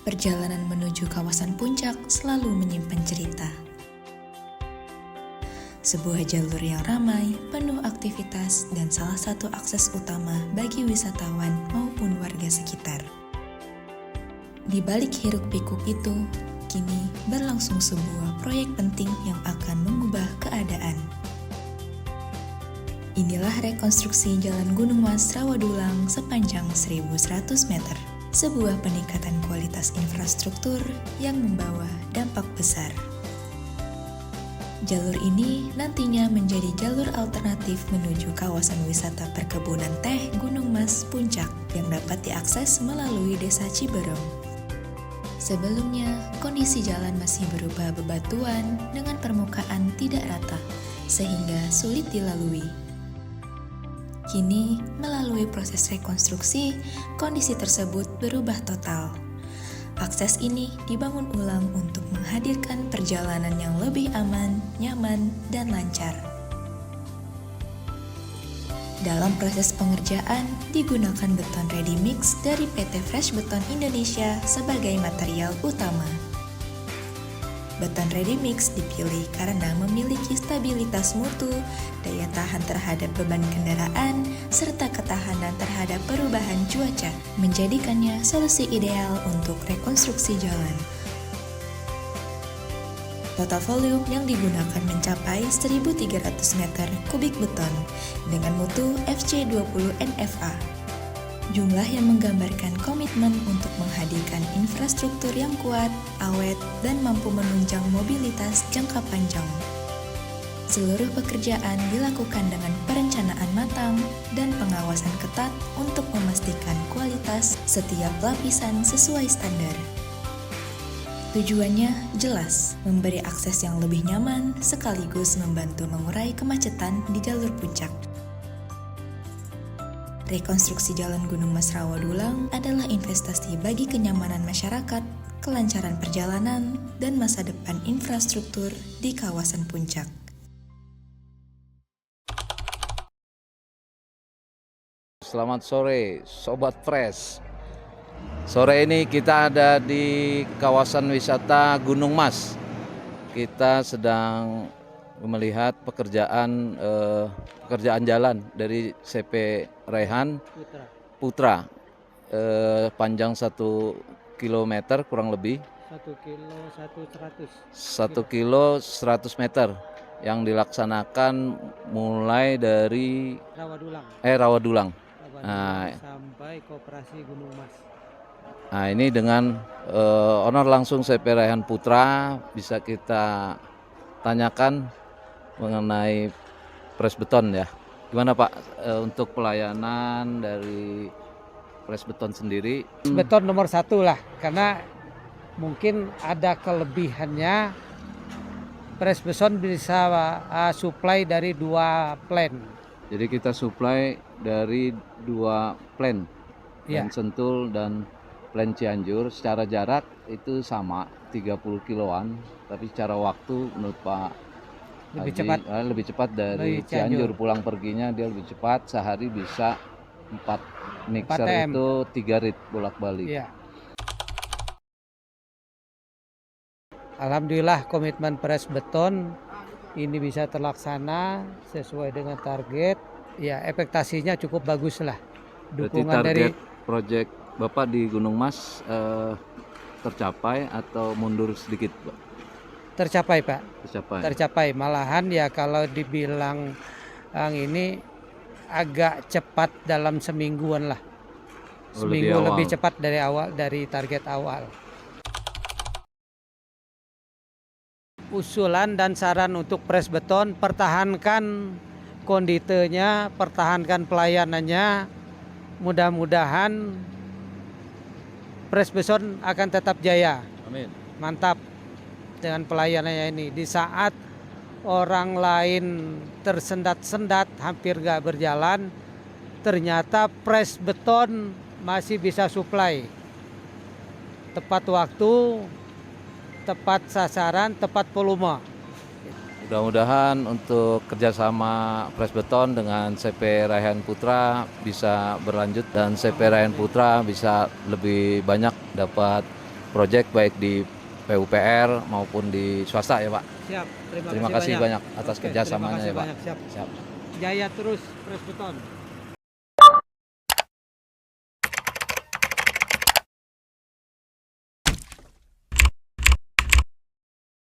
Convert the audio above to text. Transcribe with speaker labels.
Speaker 1: Perjalanan menuju kawasan puncak selalu menyimpan cerita. Sebuah jalur yang ramai, penuh aktivitas, dan salah satu akses utama bagi wisatawan maupun warga sekitar. Di balik hiruk-pikuk itu, kini berlangsung sebuah proyek penting yang akan mengubah keadaan. Inilah rekonstruksi Jalan Gunung Mas Rawadulang sepanjang 1.100 meter. Sebuah peningkatan kualitas infrastruktur yang membawa dampak besar. Jalur ini nantinya menjadi jalur alternatif menuju kawasan wisata perkebunan teh Gunung Mas Puncak yang dapat diakses melalui Desa Ciberem. Sebelumnya, kondisi jalan masih berupa bebatuan dengan permukaan tidak rata, sehingga sulit dilalui. Kini, melalui proses rekonstruksi, kondisi tersebut berubah total. Akses ini dibangun ulang untuk menghadirkan perjalanan yang lebih aman, nyaman, dan lancar. Dalam proses pengerjaan, digunakan beton ready mix dari PT Fresh Beton Indonesia sebagai material utama. Beton ready mix dipilih karena memiliki stabilitas mutu, daya tahan terhadap beban kendaraan, serta ketahanan terhadap perubahan cuaca, menjadikannya solusi ideal untuk rekonstruksi jalan. Total volume yang digunakan mencapai 1.300 meter kubik beton dengan mutu FC20 NFA. Jumlah yang menggambarkan komitmen untuk menghadirkan infrastruktur yang kuat, awet, dan mampu menunjang mobilitas jangka panjang. Seluruh pekerjaan dilakukan dengan perencanaan matang dan pengawasan ketat untuk memastikan kualitas setiap lapisan sesuai standar. Tujuannya jelas, memberi akses yang lebih nyaman sekaligus membantu mengurai kemacetan di jalur puncak. Rekonstruksi Jalan Gunung Mas Rawadulang adalah investasi bagi kenyamanan masyarakat, kelancaran perjalanan, dan masa depan infrastruktur di kawasan puncak.
Speaker 2: Selamat sore, Sobat Fresh. Sore ini kita ada di kawasan wisata Gunung Mas. Kita sedang melihat pekerjaan jalan dari CP Raihan Putra, panjang 1 kilometer kurang lebih 1 kilo 100 meter yang dilaksanakan mulai dari Rawadulang
Speaker 3: sampai Koperasi Gunung Mas.
Speaker 2: Nah, ini dengan owner langsung CP Raihan Putra bisa kita tanyakan mengenai Fresh Beton ya. Gimana Pak untuk pelayanan dari Fresh Beton sendiri?
Speaker 3: Beton nomor 1 lah, karena mungkin ada kelebihannya. Fresh Beton bisa supply dari 2 plan.
Speaker 2: Jadi kita supply dari 2 plan, plan Sentul dan plan Cianjur. Secara jarak itu sama 30 kiloan, tapi secara waktu menurut Pak lebih cepat dari Cianjur. Pulang perginya dia lebih cepat, sehari bisa 4 mixer itu 3 rit bolak-balik.
Speaker 3: Iya. Alhamdulillah komitmen Fresh Beton ini bisa terlaksana sesuai dengan target. Ya, ekspektasinya cukup bagus lah.
Speaker 2: Dukungan dari proyek Bapak di Gunung Mas tercapai atau mundur sedikit, Pak?
Speaker 3: Tercapai, Pak. Tercapai. Malahan ya kalau dibilang ini agak cepat dalam semingguan lah. Seminggu lebih cepat dari target awal. Usulan dan saran untuk Fresh Beton, pertahankan konditenya, pertahankan pelayanannya. Mudah-mudahan Fresh Beton akan tetap jaya.
Speaker 2: Amin.
Speaker 3: Mantap dengan pelayanannya ini. Di saat orang lain tersendat-sendat, hampir gak berjalan, ternyata Fresh Beton masih bisa supply. Tepat waktu, tepat sasaran, tepat volume.
Speaker 2: Mudah-mudahan untuk kerjasama Fresh Beton dengan CP Raihan Putra bisa berlanjut dan CP Raihan Putra bisa lebih banyak dapat proyek baik di PUPR maupun di swasta ya Pak.
Speaker 3: Siap.
Speaker 2: Terima kasih banyak atas kerjasamanya ya Pak.
Speaker 3: Siap. Jaya terus Press Beton.